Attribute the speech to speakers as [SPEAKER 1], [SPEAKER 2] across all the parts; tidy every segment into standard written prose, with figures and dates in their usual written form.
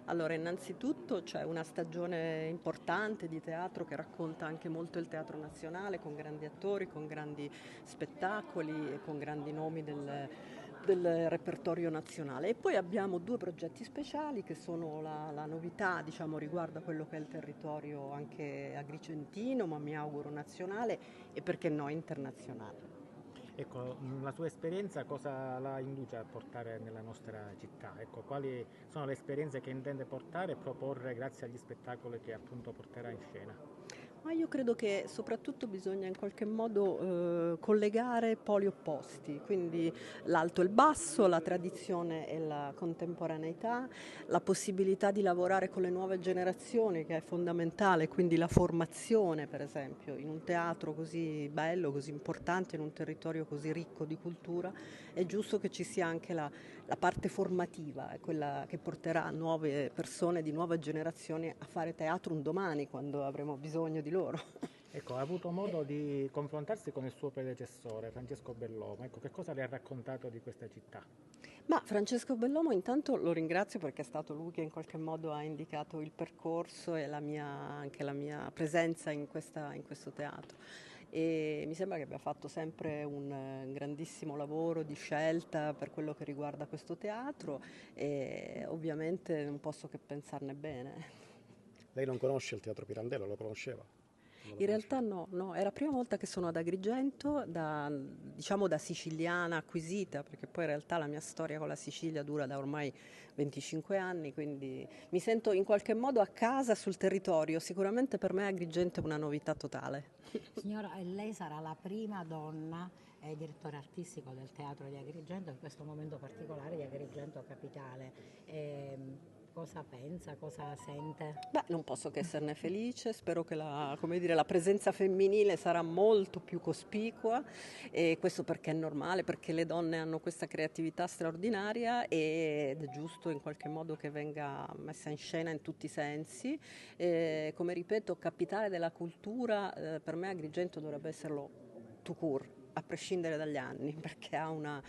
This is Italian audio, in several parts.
[SPEAKER 1] Allora, innanzitutto c'è una stagione importante di teatro che racconta anche molto il teatro nazionale, con grandi attori, con grandi spettacoli e con grandi nomi del repertorio nazionale. E poi abbiamo due progetti speciali che sono la novità, diciamo, riguardo a quello che è il territorio anche agrigentino, ma mi auguro nazionale e perché no internazionale.
[SPEAKER 2] Ecco, la sua esperienza cosa la induce a portare nella nostra città? Ecco, quali sono le esperienze che intende portare e proporre grazie agli spettacoli che appunto porterà in scena?
[SPEAKER 1] Ma io credo che soprattutto bisogna in qualche modo collegare poli opposti, quindi l'alto e il basso, la tradizione e la contemporaneità, la possibilità di lavorare con le nuove generazioni che è fondamentale, quindi la formazione per esempio in un teatro così bello, così importante, in un territorio così ricco di cultura, è giusto che ci sia anche la parte formativa, è quella che porterà nuove persone di nuove generazioni a fare teatro un domani quando avremo bisogno di loro.
[SPEAKER 2] Ecco, ha avuto modo di confrontarsi con il suo predecessore, Francesco Bellomo. Ecco, che cosa le ha raccontato di questa città?
[SPEAKER 1] Ma Francesco Bellomo intanto lo ringrazio perché è stato lui che in qualche modo ha indicato il percorso e anche la mia presenza in questo teatro. E mi sembra che abbia fatto sempre un grandissimo lavoro di scelta per quello che riguarda questo teatro e ovviamente non posso che pensarne bene.
[SPEAKER 3] Lei non conosce il Teatro Pirandello, lo conosceva? Non lo
[SPEAKER 1] In realtà
[SPEAKER 3] conosceva?
[SPEAKER 1] no, no, è la prima volta che sono ad Agrigento, diciamo da siciliana acquisita, perché poi in realtà la mia storia con la Sicilia dura da ormai 25 anni, quindi mi sento in qualche modo a casa sul territorio. Sicuramente per me Agrigento è una novità totale.
[SPEAKER 4] Signora, lei sarà la prima donna direttore artistico del Teatro di Agrigento, in questo momento particolare di Agrigento Capitale. Cosa pensa, cosa sente?
[SPEAKER 1] Beh, non posso che esserne felice, spero che come dire, la presenza femminile sarà molto più cospicua e questo perché è normale, perché le donne hanno questa creatività straordinaria ed è giusto in qualche modo che venga messa in scena in tutti i sensi. Come ripeto, capitale della cultura, per me Agrigento dovrebbe esserlo tout court, a prescindere dagli anni, perché ha un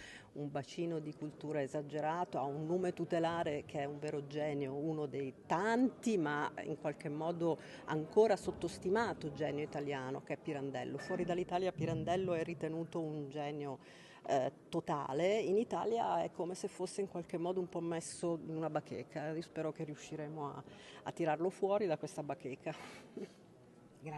[SPEAKER 1] bacino di cultura esagerato, ha un nome tutelare che è un vero genio, uno dei tanti, ma in qualche modo ancora sottostimato genio italiano, che è Pirandello. Fuori dall'Italia Pirandello è ritenuto un genio totale, in Italia è come se fosse in qualche modo un po' messo in una bacheca. Io spero che riusciremo a tirarlo fuori da questa bacheca.